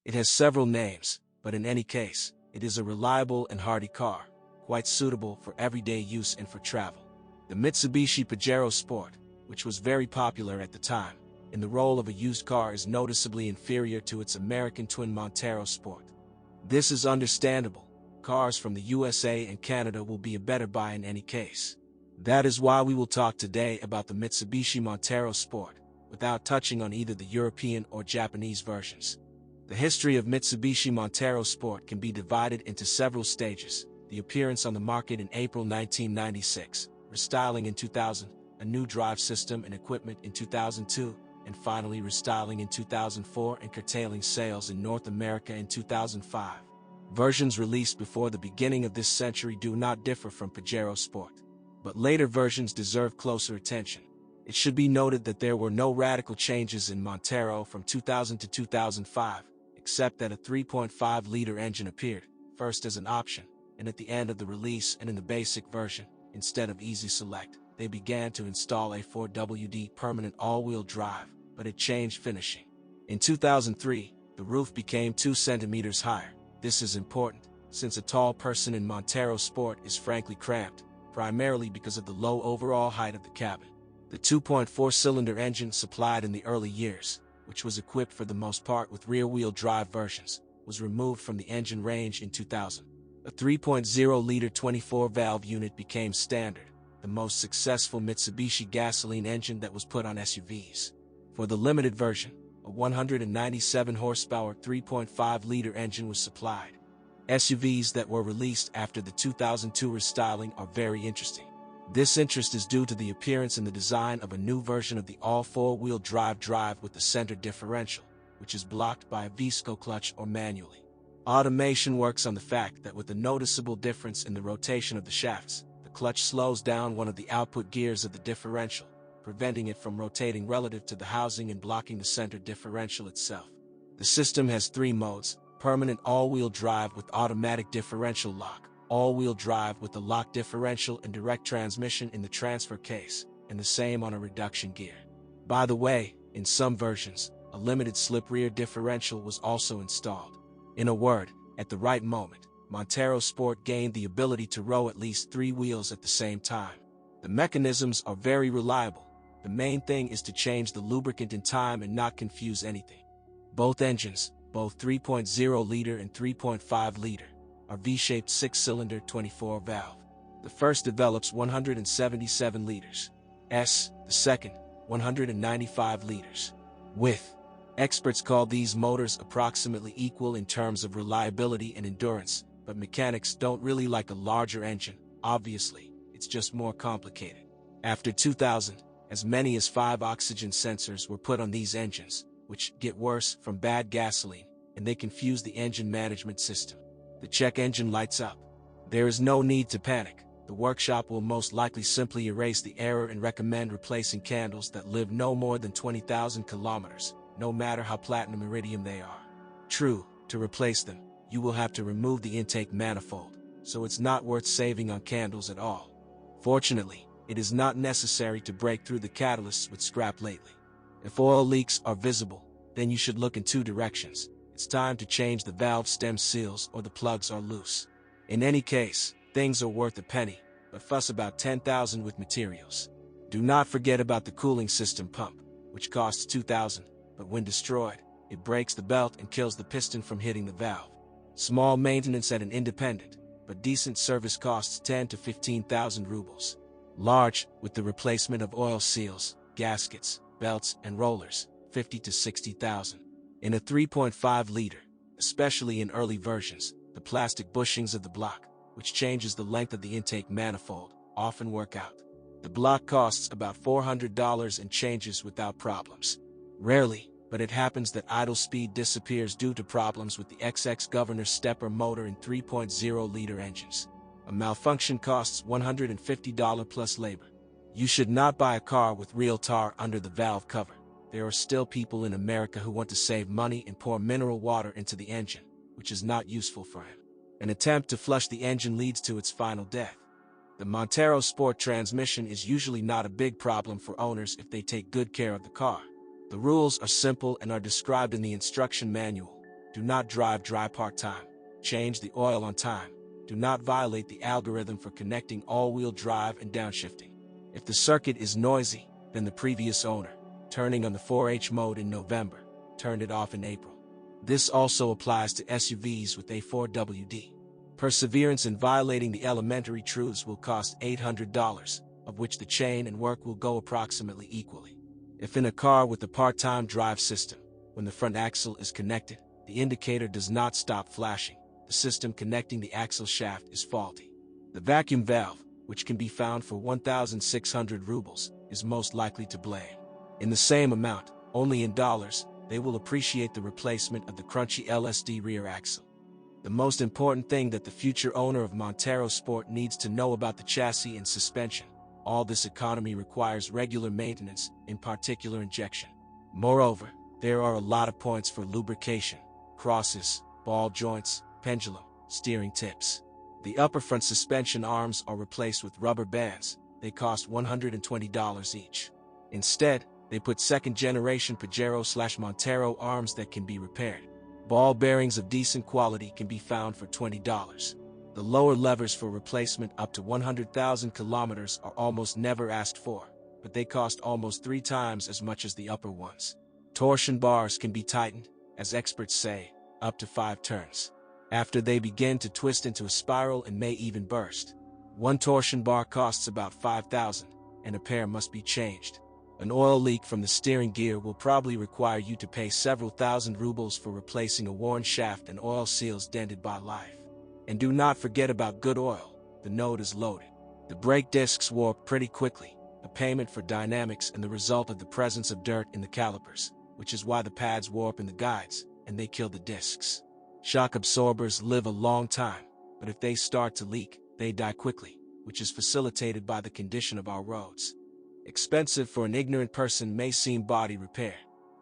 It has several names, but in any case, it is a reliable and hardy car, quite suitable for everyday use and for travel. The Mitsubishi Pajero Sport, which was very popular at the time, in the role of a used car is noticeably inferior to its American twin Montero Sport. This is understandable. Cars from the USA and Canada will be a better buy in any case. That is why we will talk today about the Mitsubishi Montero Sport, without touching on either the European or Japanese versions. The history of Mitsubishi Montero Sport can be divided into several stages: the appearance on the market in April 1996, restyling in 2000, a new drive system and equipment in 2002, and finally restyling in 2004 and curtailing sales in North America in 2005. Versions released before the beginning of this century do not differ from Pajero Sport, but later versions deserve closer attention. It should be noted that there were no radical changes in Montero from 2000 to 2005, except that a 3.5-liter engine appeared, first as an option, and at the end of the release and in the basic version, instead of Easy Select, they began to install a 4WD permanent all-wheel drive, but it changed finishing. In 2003, the roof became 2 centimeters higher. This is important, since a tall person in Montero Sport is frankly cramped, primarily because of the low overall height of the cabin. The 2.4-cylinder engine supplied in the early years, which was equipped for the most part with rear-wheel drive versions, was removed from the engine range in 2000. A 3.0-liter 24-valve unit became standard, the most successful Mitsubishi gasoline engine that was put on SUVs. For the limited version, a 197-horsepower 3.5-liter engine was supplied. SUVs that were released after the 2002 restyling are very interesting. This interest is due to the appearance and the design of a new version of the all-4-wheel drive with the center differential, which is blocked by a Visco clutch or manually. Automation works on the fact that with a noticeable difference in the rotation of the shafts, the clutch slows down one of the output gears of the differential, preventing it from rotating relative to the housing and blocking the center differential itself. The system has 3 modes: permanent all-wheel drive with automatic differential lock, all-wheel drive with the lock differential and direct transmission in the transfer case, and the same on a reduction gear. By the way, in some versions, a limited slip rear differential was also installed. In a word, at the right moment, Montero Sport gained the ability to row at least 3 wheels at the same time. The mechanisms are very reliable. The main thing is to change the lubricant in time and not confuse anything. Both engines, both 3.0-liter and 3.5-liter, are V-shaped 6-cylinder 24-valve. The first develops 177 liters. The second, 195 liters. With experts call these motors approximately equal in terms of reliability and endurance, but mechanics don't really like a larger engine. Obviously, it's just more complicated. After 2000, as many as 5 oxygen sensors were put on these engines, which get worse from bad gasoline, and they confuse the engine management system. The check engine lights up. There is no need to panic. The workshop will most likely simply erase the error and recommend replacing candles that live no more than 20,000 kilometers, no matter how platinum iridium they are. True, to replace them, you will have to remove the intake manifold, so it's not worth saving on candles at all. Fortunately, it is not necessary to break through the catalysts with scrap lately. If oil leaks are visible, then you should look in 2 directions. It's time to change the valve stem seals or the plugs are loose. In any case, things are worth a penny, but fuss about 10,000 with materials. Do not forget about the cooling system pump, which costs 2,000, but when destroyed, it breaks the belt and kills the piston from hitting the valve. Small maintenance at an independent, but decent service costs 10 to 15,000 rubles. Large, with the replacement of oil seals, gaskets, belts, and rollers, 50 to 60,000. In a 3.5-liter, especially in early versions, the plastic bushings of the block, which changes the length of the intake manifold, often work out. The block costs about $400 and changes without problems. Rarely, but it happens that idle speed disappears due to problems with the XX governor stepper motor in 3.0-liter engines. A malfunction costs $150 plus labor. You should not buy a car with real tar under the valve cover. There are still people in America who want to save money and pour mineral water into the engine, which is not useful for him. An attempt to flush the engine leads to its final death. The Montero Sport transmission is usually not a big problem for owners if they take good care of the car. The rules are simple and are described in the instruction manual. Do not drive dry part-time. Change the oil on time. Do not violate the algorithm for connecting all-wheel drive and downshifting. If the circuit is noisy, then the previous owner, turning on the 4H mode in November, turned it off in April. This also applies to SUVs with A4WD. Perseverance in violating the elementary truths will cost $800, of which the chain and work will go approximately equally. If in a car with a part-time drive system, when the front axle is connected, the indicator does not stop flashing, the system connecting the axle shaft is faulty. The vacuum valve, which can be found for 1,600 rubles, is most likely to blame. In the same amount, only in dollars, they will appreciate the replacement of the crunchy LSD rear axle. The most important thing that the future owner of Montero Sport needs to know about the chassis and suspension: all this economy requires regular maintenance, in particular injection. Moreover, there are a lot of points for lubrication: crosses, ball joints, pendulum, steering tips. The upper front suspension arms are replaced with rubber bands. They cost $120 each. Instead, they put second-generation Pajero/Montero arms that can be repaired. Ball bearings of decent quality can be found for $20. The lower levers for replacement up to 100,000 kilometers are almost never asked for, but they cost almost 3 times as much as the upper ones. Torsion bars can be tightened, as experts say, up to 5 turns. After they begin to twist into a spiral and may even burst. One torsion bar costs about 5,000, and a pair must be changed. An oil leak from the steering gear will probably require you to pay several thousand rubles for replacing a worn shaft and oil seals dented by life. And do not forget about good oil. The node is loaded. The brake discs warp pretty quickly, a payment for dynamics and the result of the presence of dirt in the calipers, which is why the pads warp in the guides, and they kill the discs. Shock absorbers live a long time, but if they start to leak, they die quickly, which is facilitated by the condition of our roads. Expensive for an ignorant person may seem body repair,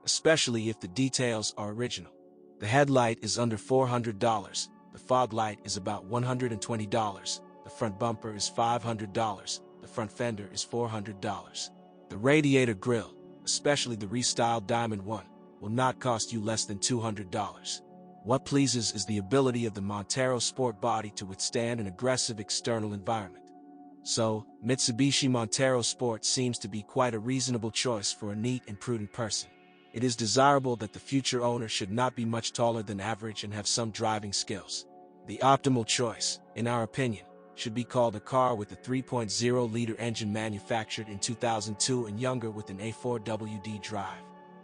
especially if the details are original. The headlight is under $400, the fog light is about $120, the front bumper is $500, the front fender is $400. The radiator grille, especially the restyled diamond one, will not cost you less than $200. What pleases is the ability of the Montero Sport body to withstand an aggressive external environment. So, Mitsubishi Montero Sport seems to be quite a reasonable choice for a neat and prudent person. It is desirable that the future owner should not be much taller than average and have some driving skills. The optimal choice, in our opinion, should be called a car with a 3.0-liter engine manufactured in 2002 and younger with an A4WD drive.